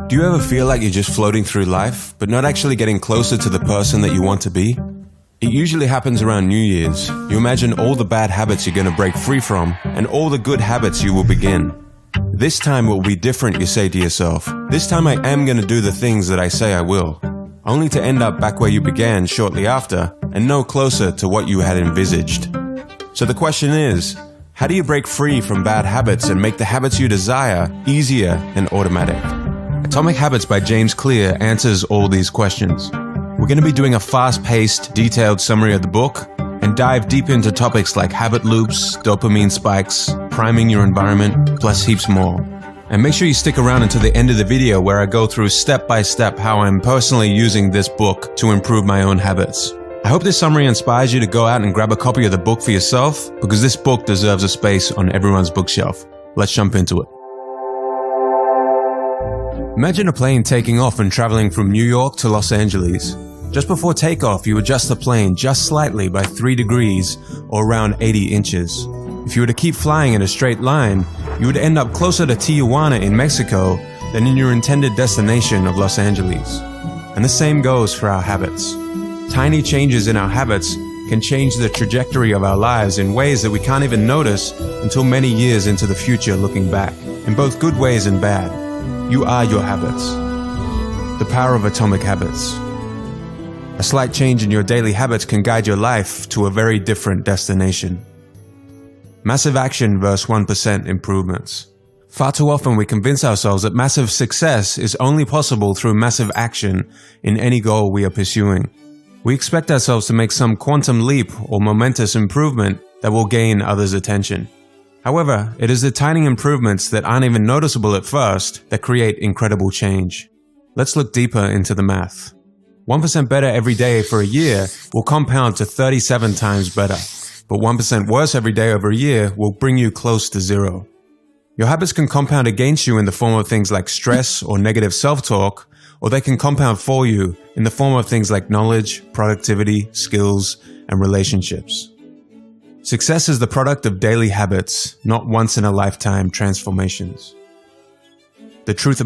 Do you ever feel like you're just floating through life, but not actually getting closer to the person that you want to be? It usually happens around New Year's. You imagine all the bad habits you're going to break free from, and all the good habits you will begin. This time will be different, you say to yourself. This time I am going to do the things that I say I will. Only to end up back where you began shortly after, and no closer to what you had envisaged. So the question is, how do you break free from bad habits and make the habits you desire easier and automatic? Atomic Habits by James Clear answers all these questions. We're going to be doing a fast-paced, detailed summary of the book and dive deep into topics like habit loops, dopamine spikes, priming your environment, plus heaps more. And make sure you stick around until the end of the video where I go through step by step how I'm personally using this book to improve my own habits. I hope this summary inspires you to go out and grab a copy of the book for yourself, because this book deserves a space on everyone's bookshelf. Let's jump into it. Imagine a plane taking off and traveling from New York to Los Angeles. Just before takeoff, you adjust the plane just slightly by 3 degrees or around 80 inches. If you were to keep flying in a straight line, you would end up closer to Tijuana in Mexico than in your intended destination of Los Angeles. And the same goes for our habits. Tiny changes in our habits can change the trajectory of our lives in ways that we can't even notice until many years into the future looking back, in both good ways and bad. You are your habits. The power of atomic habits. A slight change in your daily habits can guide your life to a very different destination. Massive action versus 1% improvements. Far too often we convince ourselves that massive success is only possible through massive action in any goal we are pursuing. We expect ourselves to make some quantum leap or momentous improvement that will gain others' attention. However, it is the tiny improvements that aren't even noticeable at first that create incredible change. Let's look deeper into the math. 1% better every day for a year will compound to 37 times better, but 1% worse every day over a year will bring you close to zero. Your habits can compound against you in the form of things like stress or negative self-talk, or they can compound for you in the form of things like knowledge, productivity, skills, and relationships. Success is the product of daily habits, not once-in-a-lifetime transformations. The truth